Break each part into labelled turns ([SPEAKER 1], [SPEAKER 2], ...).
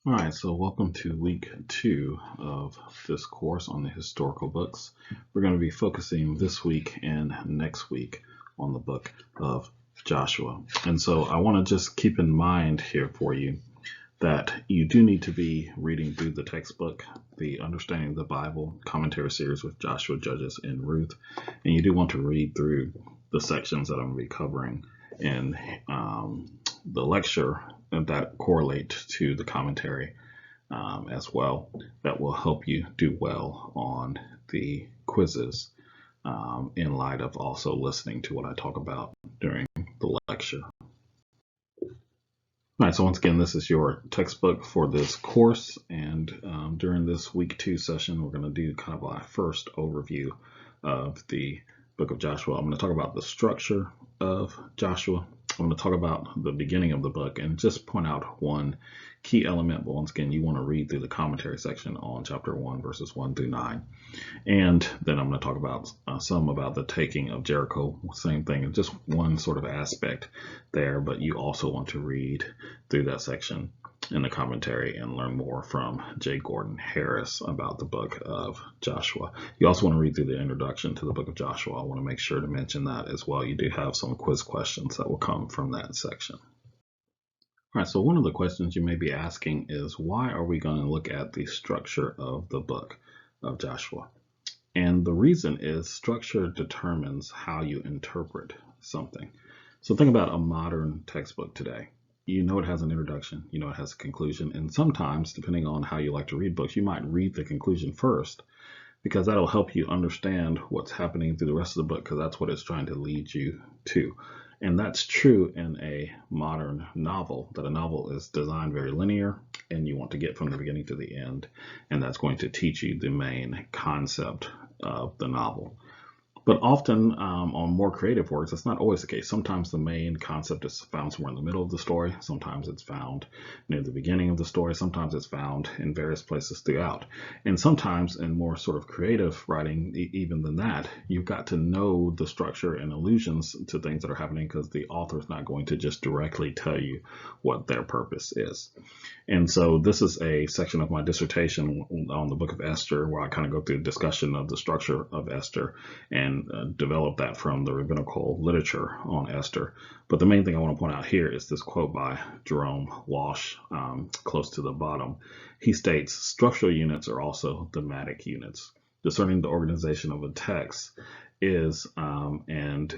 [SPEAKER 1] All right, so welcome to week 2 of this course on the historical books. We're going to be focusing this week and next week on the book of Joshua. And so I want to just keep in mind here for you that you do need to be reading through the textbook, the Understanding the Bible commentary series with Joshua, Judges, and Ruth. And you do want to read through the sections that I'm going to be covering in the lecture that correlate to the commentary as well. That will help you do well on the quizzes in light of also listening to what I talk about during the lecture. All right, so once again, this is your textbook for this course, and during this week 2 session, we're going to do kind of a first overview of the book of Joshua. I'm going to talk about the structure of Joshua. I'm going to talk about the beginning of the book and just point out one key element. But once again, you want to read through the commentary section on chapter 1, verses 1 through 9. And then I'm going to talk about some about the taking of Jericho. Same thing, just one sort of aspect there, but you also want to read through that section in the commentary and learn more from J. Gordon Harris about the book of Joshua. You also want to read through the introduction to the book of Joshua. I want to make sure to mention that as well. You do have some quiz questions that will come from that section. All right, so one of the questions you may be asking is, why are we going to look at the structure of the book of Joshua? And the reason is structure determines how you interpret something. So think about a modern textbook today. You know it has an introduction, you know it has a conclusion, and sometimes, depending on how you like to read books, you might read the conclusion first because that'll help you understand what's happening through the rest of the book because that's what it's trying to lead you to. And that's true in a modern novel, that a novel is designed very linear and you want to get from the beginning to the end, and that's going to teach you the main concept of the novel. But often on more creative works, that's not always the case. Sometimes the main concept is found somewhere in the middle of the story. Sometimes it's found near the beginning of the story. Sometimes it's found in various places throughout. And sometimes in more sort of creative writing, even than that, you've got to know the structure and allusions to things that are happening because the author is not going to just directly tell you what their purpose is. And so this is a section of my dissertation on the book of Esther where I kind of go through a discussion of the structure of Esther and develop that from the rabbinical literature on Esther. But the main thing I want to point out here is this quote by Jerome Walsh, close to the bottom. He states, structural units are also thematic units. Discerning the organization of a text is an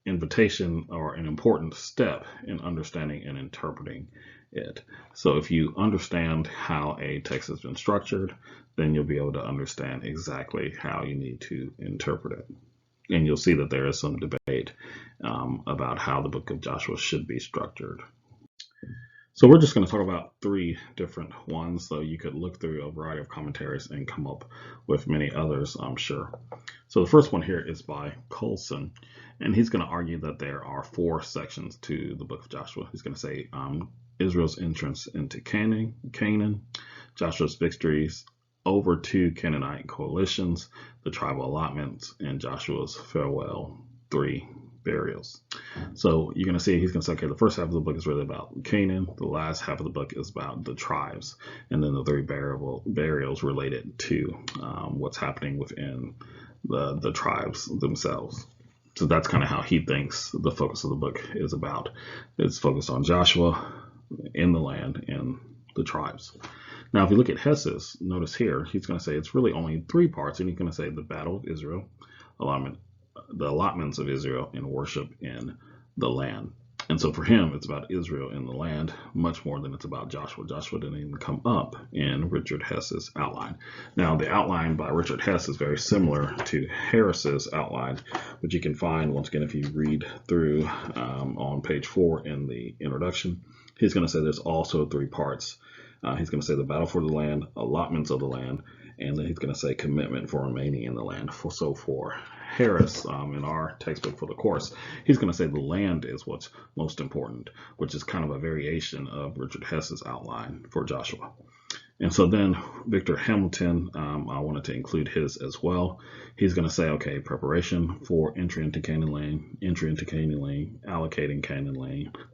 [SPEAKER 1] invitation or an important step in understanding and interpreting it. So if you understand how a text has been structured, then you'll be able to understand exactly how you need to interpret it. And you'll see that there is some debate about how the book of Joshua should be structured. So we're just going to talk about 3 different ones, so you could look through a variety of commentaries and come up with many others, I'm sure. So the first one here is by Colson, and he's going to argue that there are 4 sections to the book of Joshua. He's going to say Israel's entrance into Canaan, Joshua's victories over 2 Canaanite coalitions, the tribal allotments, and Joshua's farewell 3 burials. So you're going to see he's going to say, okay, the first half of the book is really about Canaan. The last half of the book is about the tribes. And then the 3 burials related to what's happening within the tribes themselves. So that's kind of how he thinks the focus of the book is about. It's focused on Joshua in the land and the tribes. Now, if you look at Hess's, notice here, he's going to say it's really only 3 parts, and he's going to say the battle of Israel, the allotments of Israel, and worship in the land. And so for him, it's about Israel in the land much more than it's about Joshua. Joshua didn't even come up in Richard Hess's outline. Now, the outline by Richard Hess is very similar to Harris's outline, which you can find, once again, if you read through on page 4 in the introduction. He's going to say there's also 3 parts. He's going to say the battle for the land, allotments of the land, and then he's going to say commitment for remaining in the land. So for Harris, in our textbook for the course, he's going to say the land is what's most important, which is kind of a variation of Richard Hess's outline for Joshua. And so then Victor Hamilton, I wanted to include his as well. He's going to say, okay, preparation for entry into Canaan land, allocating Canaan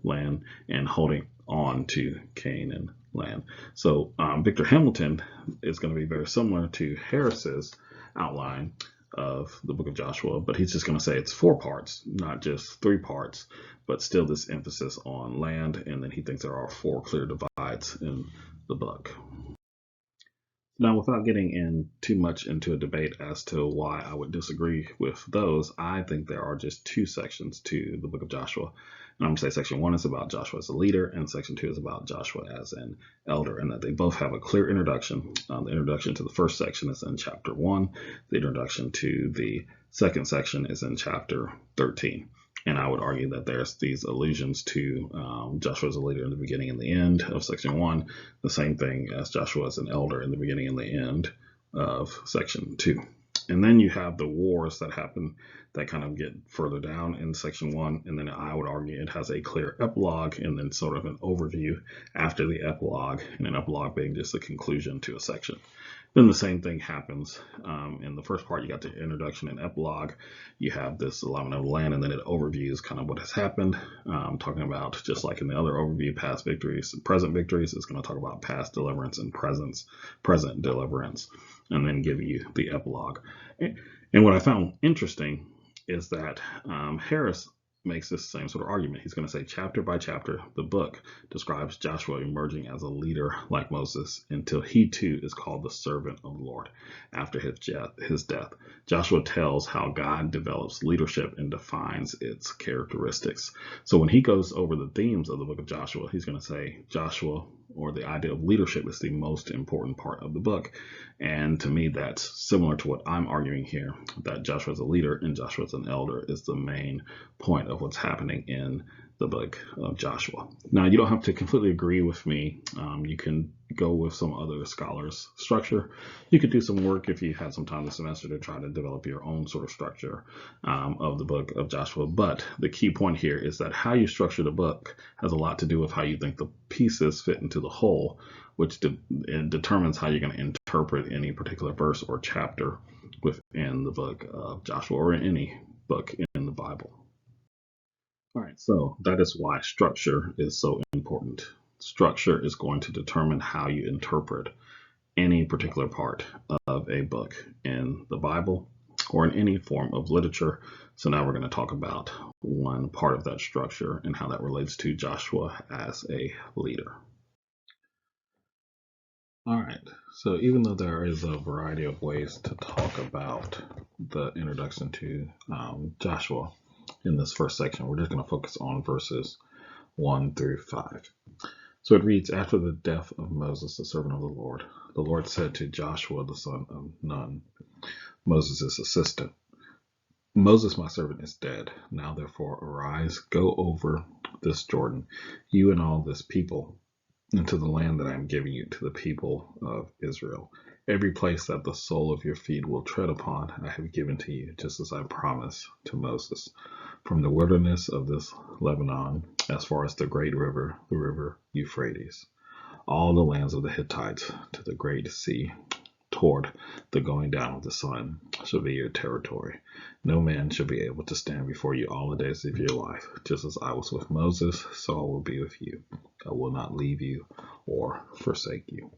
[SPEAKER 1] land, and holding on to Canaan land. So Victor Hamilton is going to be very similar to Harris's outline of the book of Joshua, but he's just going to say it's 4 parts, not just 3 parts, but still this emphasis on land. And then he thinks there are 4 clear divides in the book. Now, without getting in too much into a debate as to why I would disagree with those, I think there are just 2 sections to the book of Joshua. And I'm going to say section 1 is about Joshua as a leader, and section 2 is about Joshua as an elder, and that they both have a clear introduction. The introduction to the first section is in chapter 1. The introduction to the second section is in chapter 13. And I would argue that there's these allusions to Joshua as a leader in the beginning and the end of section 1, the same thing as Joshua as an elder in the beginning and the end of section 2. And then you have the wars that happen that kind of get further down in section 1. And then I would argue it has a clear epilogue and then sort of an overview after the epilogue, and an epilogue being just a conclusion to a section. Then the same thing happens in the first part. You got the introduction and epilogue. You have this allotment of land, and then it overviews kind of what has happened, talking about, just like in the other overview, past victories and present victories. It's going to talk about past deliverance and present deliverance, and then give you the epilogue. And what I found interesting is that Harris makes this same sort of argument. He's going to say chapter by chapter, the book describes Joshua emerging as a leader like Moses until he too is called the servant of the Lord after his death. Joshua tells how God develops leadership and defines its characteristics. So when he goes over the themes of the book of Joshua, he's going to say Joshua, or the idea of leadership, is the most important part of the book. And to me, that's similar to what I'm arguing here, that Joshua as a leader and Joshua as an elder is the main point of what's happening in the book of Joshua. Now, you don't have to completely agree with me. You can go with some other scholars' structure. You could do some work if you had some time this semester to try to develop your own sort of structure of the book of Joshua. But the key point here is that how you structure the book has a lot to do with how you think the pieces fit into the whole, which determines how you're going to interpret any particular verse or chapter within the book of Joshua, or in any book in the Bible. All right, so that is why structure is so important. Structure is going to determine how you interpret any particular part of a book in the Bible or in any form of literature. So now we're going to talk about one part of that structure and how that relates to Joshua as a leader. All right, so even though there is a variety of ways to talk about the introduction to Joshua in this first section, we're just going to focus on verses 1 through 5. So it reads, after the death of Moses, the servant of the Lord said to Joshua, the son of Nun, Moses' assistant, Moses, my servant, is dead. Now, therefore, arise, go over this Jordan, you and all this people, into the land that I am giving you, to the people of Israel. Every place that the sole of your feet will tread upon, I have given to you, just as I promised to Moses. From the wilderness of this Lebanon, as far as the great river, the river Euphrates, all the lands of the Hittites to the great sea, toward the going down of the sun, shall be your territory. No man shall be able to stand before you all the days of your life. Just as I was with Moses, so I will be with you. I will not leave you or forsake you.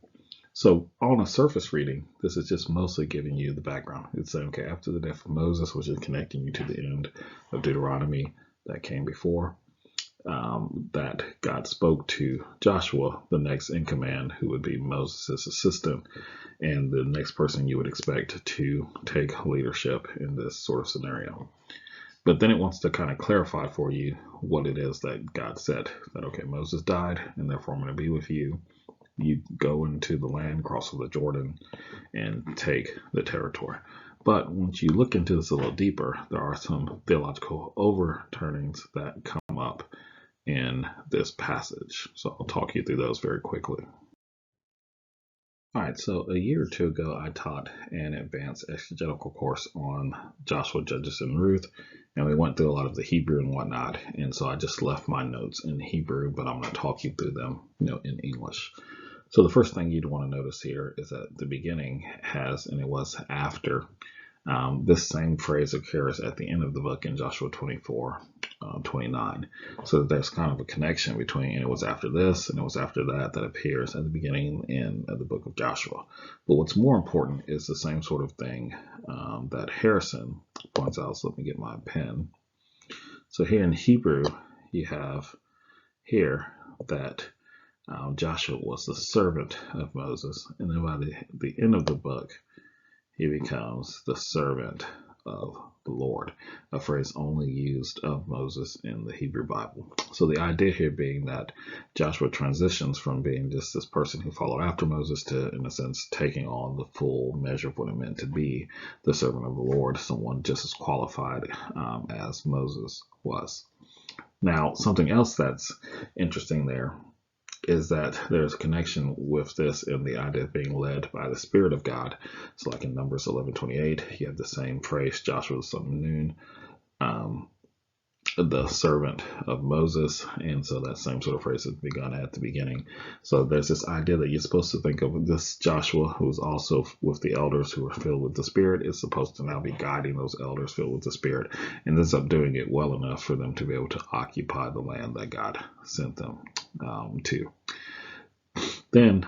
[SPEAKER 1] So on a surface reading, this is just mostly giving you the background. It's saying, okay, after the death of Moses, which is connecting you to the end of Deuteronomy that came before, that God spoke to Joshua, the next in command, who would be Moses' assistant, and the next person you would expect to take leadership in this sort of scenario. But then it wants to kind of clarify for you what it is that God said, that, okay, Moses died, and therefore I'm going to be with you. You go into the land, cross over the Jordan, and take the territory. But once you look into this a little deeper, there are some theological overturnings that come up in this passage. So I'll talk you through those very quickly. All right, so a year or two ago, I taught an advanced exegetical course on Joshua, Judges, and Ruth, and we went through a lot of the Hebrew and whatnot. And so I just left my notes in Hebrew, but I'm going to talk you through them, in English. So the first thing you'd want to notice here is that the beginning has, and it was after, this same phrase occurs at the end of the book in Joshua 24, 29. So there's kind of a connection between it was after this and it was after that that appears at the beginning and end of the book of Joshua. But what's more important is the same sort of thing that Harrison points out. So let me get my pen. So here in Hebrew, you have here that Joshua was the servant of Moses. And then by the end of the book, he becomes the servant of the Lord, a phrase only used of Moses in the Hebrew Bible. So the idea here being that Joshua transitions from being just this person who followed after Moses to, in a sense, taking on the full measure of what it meant to be the servant of the Lord, someone just as qualified as Moses was. Now, something else that's interesting there is that there's a connection with this in the idea of being led by the Spirit of God. So like in Numbers 11:28, you have the same phrase, Joshua the son of Nun, the servant of Moses. And so that same sort of phrase is begun at the beginning. So there's this idea that you're supposed to think of this Joshua, who's also with the elders who are filled with the Spirit, is supposed to now be guiding those elders filled with the Spirit, and ends up doing it well enough for them to be able to occupy the land that God sent them to. Then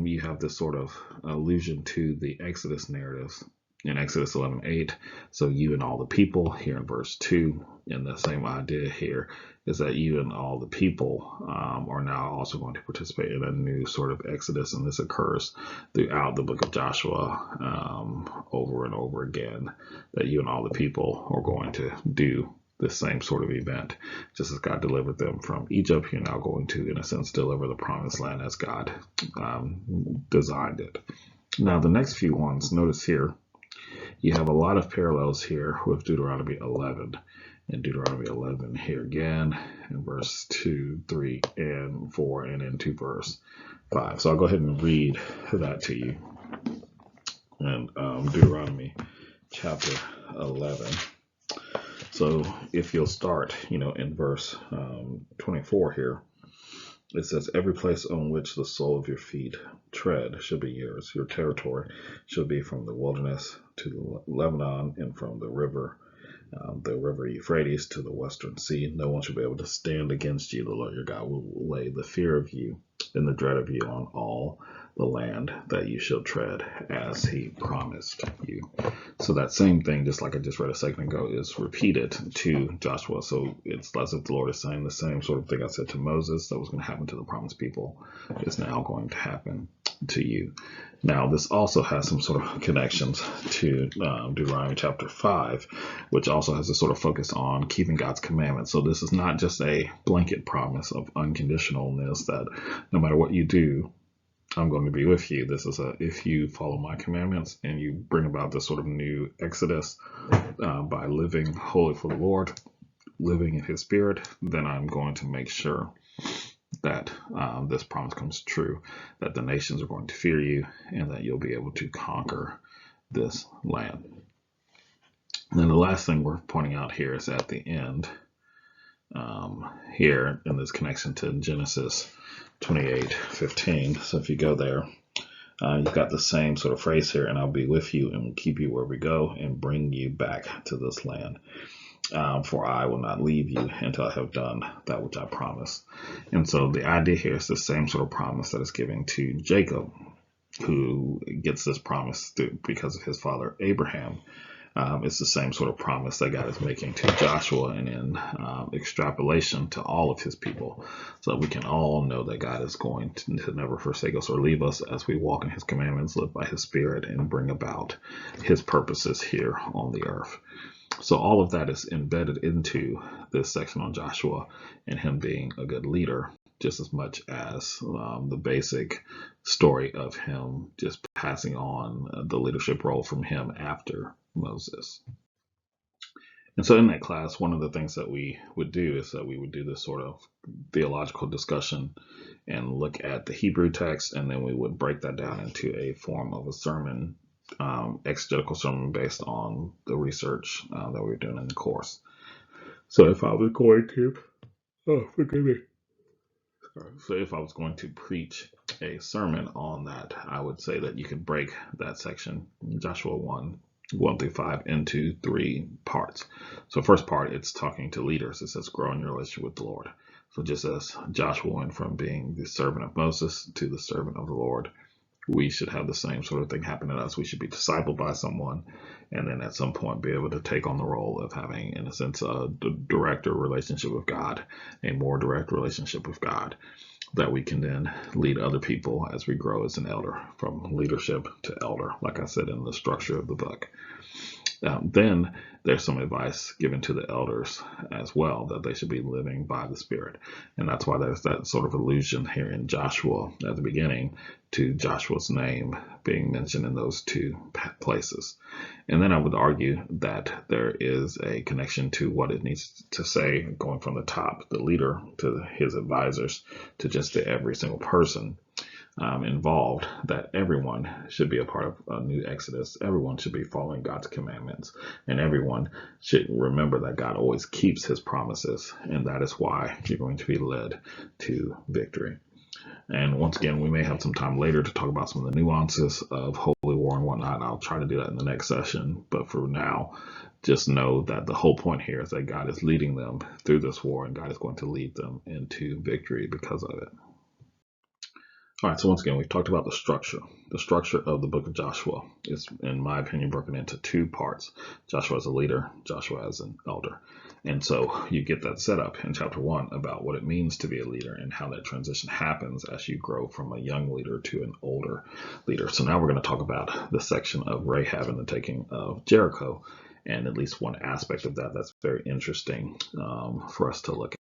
[SPEAKER 1] you have this sort of allusion to the Exodus narratives in Exodus 11:8. So you and all the people here in verse 2, and the same idea here is that you and all the people are now also going to participate in a new sort of Exodus, and this occurs throughout the book of Joshua over and over again, that you and all the people are going to do the same sort of event. Just as God delivered them from Egypt, you're now going to, in a sense, deliver the promised land as God designed it. Now, the next few ones, notice here, you have a lot of parallels here with Deuteronomy 11. In Deuteronomy 11 here again, in verse 2, 3, and 4, and into verse 5. So I'll go ahead and read that to you. And Deuteronomy chapter 11. So if you'll start, in verse 24 here, it says, every place on which the sole of your feet tread shall be yours. Your territory shall be from the wilderness to Lebanon, and from the river Euphrates to the western sea. No one shall be able to stand against you. The Lord your God will lay the fear of you and the dread of you on all the land that you shall tread, as he promised you. So that same thing, just like I just read a second ago, is repeated to Joshua. So it's as if the Lord is saying the same sort of thing I said to Moses that was going to happen to the promised people is now going to happen to you. Now, this also has some sort of connections to Deuteronomy chapter 5, which also has a sort of focus on keeping God's commandments. So this is not just a blanket promise of unconditionalness that no matter what you do, I'm going to be with you. This is if you follow my commandments and you bring about this sort of new exodus by living holy for the Lord, living in his Spirit, then I'm going to make sure that this promise comes true, that the nations are going to fear you and that you'll be able to conquer this land. And then the last thing we're pointing out here is at the end here in this connection to Genesis 28:15. So if you go there, you've got the same sort of phrase here, and I'll be with you and will keep you where we go and bring you back to this land. For I will not leave you until I have done that which I promised. And so the idea here is the same sort of promise that is given to Jacob, who gets this promise because of his father Abraham. It's the same sort of promise that God is making to Joshua, and in extrapolation to all of his people, so that we can all know that God is going to never forsake us or leave us as we walk in his commandments, live by his Spirit, and bring about his purposes here on the earth. So all of that is embedded into this section on Joshua and him being a good leader, just as much as the basic story of him just passing on the leadership role from him after Moses. And so in that class, one of the things that we would do is that we would do this sort of theological discussion and look at the Hebrew text, and then we would break that down into a form of a sermon, exegetical sermon based on the research that we were doing in the course. So if I was going to, So if I was going to preach a sermon on that, I would say that you could break that section, Joshua 1, 1 through 5 into 3 parts. So first part, it's talking to leaders. It says grow in your relationship with the Lord. So just as Joshua went from being the servant of Moses to the servant of the Lord, we should have the same sort of thing happen to us. We should be discipled by someone, and then at some point be able to take on the role of having, in a sense, a directer relationship with God, a more direct relationship with God, that we can then lead other people as we grow as an elder, from leadership to elder, like I said in the structure of the book. Then there's some advice given to the elders as well, that they should be living by the Spirit. And that's why there's that sort of allusion here in Joshua at the beginning to Joshua's name being mentioned in those two places. And then I would argue that there is a connection to what it needs to say, going from the top, the leader, to his advisors, to just to every single person involved, that everyone should be a part of a new Exodus. Everyone should be following God's commandments, and everyone should remember that God always keeps his promises, and that is why you're going to be led to victory. And once again, we may have some time later to talk about some of the nuances of holy war and whatnot. I'll try to do that in the next session. But for now, just know that the whole point here is that God is leading them through this war, and God is going to lead them into victory because of it. All right, so once again, we've talked about the structure. The structure of the book of Joshua is, in my opinion, broken into two parts. Joshua as a leader, Joshua as an elder. And so you get that set up in chapter 1 about what it means to be a leader and how that transition happens as you grow from a young leader to an older leader. So now we're going to talk about the section of Rahab and the taking of Jericho, and at least one aspect of that that's very interesting for us to look at.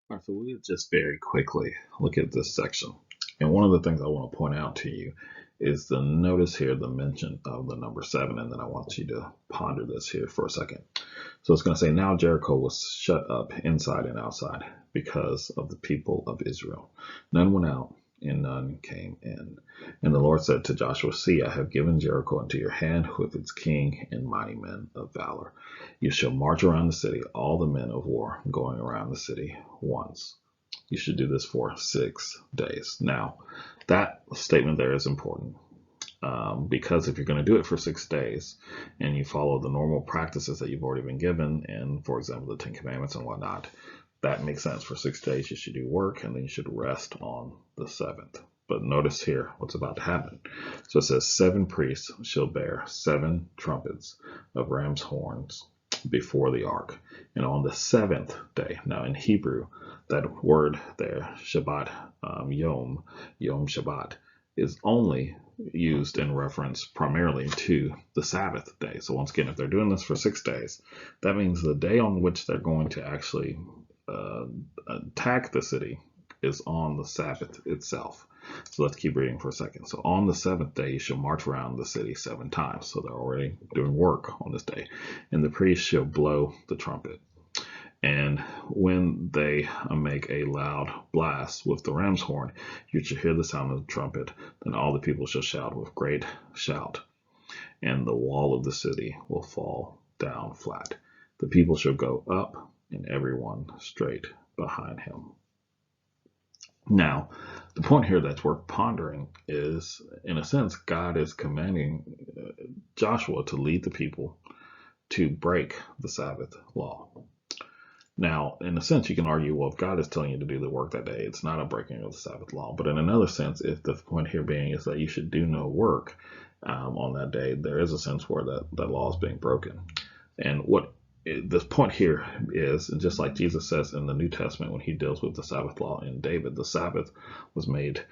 [SPEAKER 1] All right, so we'll just very quickly look at this section. And one of the things I want to point out to you is the notice here, the mention of the number 7, and then I want you to ponder this here for a second. So it's going to say, now Jericho was shut up inside and outside because of the people of Israel. None went out and none came in. And the Lord said to Joshua, see, I have given Jericho into your hand with its king and mighty men of valor. You shall march around the city, all the men of war going around the city once. You should do this for 6 days. Now, that statement there is important because if you're going to do it for 6 days and you follow the normal practices that you've already been given, and for example, the 10 Commandments and whatnot, that makes sense. For 6 days, you should do work and then you should rest on the 7th. But notice here what's about to happen. So it says 7 priests shall bear 7 trumpets of ram's horns before the ark. And on the 7th day, now in Hebrew, that word there, Shabbat, Yom Shabbat, is only used in reference primarily to the Sabbath day. So once again, if they're doing this for 6 days, that means the day on which they're going to actually attack the city is on the Sabbath itself. So let's keep reading for a second. So on the 7th day, you shall march around the city 7 times. So they're already doing work on this day. And the priest shall blow the trumpet. And when they make a loud blast with the ram's horn, you shall hear the sound of the trumpet. Then all the people shall shout with great shout, and the wall of the city will fall down flat. The people shall go up, and everyone straight behind him. Now, the point here that's worth pondering is, in a sense, God is commanding Joshua to lead the people to break the Sabbath law. Now, in a sense, you can argue, well, if God is telling you to do the work that day, it's not a breaking of the Sabbath law. But in another sense, if the point here being is that you should do no work on that day, there is a sense where that law is being broken. And what this point here is, just like Jesus says in the New Testament when he deals with the Sabbath law in David, the Sabbath was made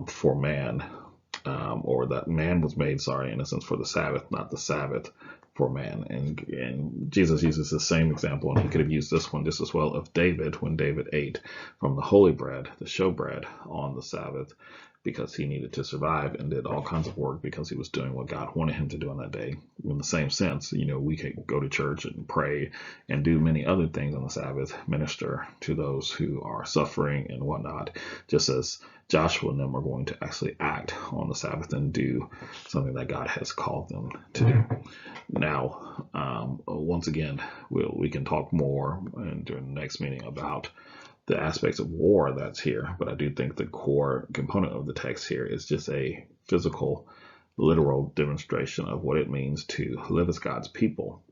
[SPEAKER 1] for man, or that man was made, in a sense, for the Sabbath, not the Sabbath for man. And Jesus uses the same example, and he could have used this one just as well, of David when David ate from the holy bread, the showbread, on the Sabbath, because he needed to survive and did all kinds of work because he was doing what God wanted him to do on that day. In the same sense, we can go to church and pray and do many other things on the Sabbath, minister to those who are suffering and whatnot, just as Joshua and them are going to actually act on the Sabbath and do something that God has called them to do. Now, once again, we can talk more during the next meeting about the aspects of war that's here, but I do think the core component of the text here is just a physical literal demonstration of what it means to live as God's people.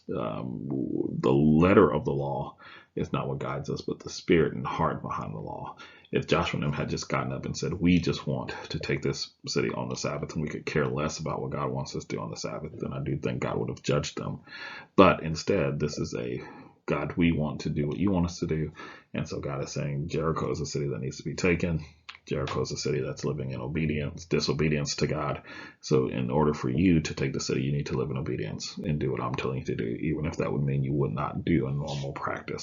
[SPEAKER 1] The letter of the law is not what guides us, but the spirit and heart behind the law. If Joshua and them had just gotten up and said, we just want to take this city on the Sabbath, and we could care less about what God wants us to do on the Sabbath, then I do think God would have judged them. But instead, this is a God, we want to do what you want us to do. And so God is saying Jericho is a city that needs to be taken. Jericho is a city that's living in disobedience to God. So in order for you to take the city, you need to live in obedience and do what I'm telling you to do, even if that would mean you would not do a normal practice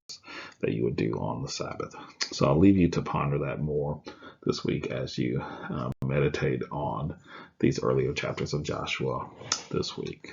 [SPEAKER 1] that you would do on the Sabbath. So I'll leave you to ponder that more this week as you meditate on these earlier chapters of Joshua this week.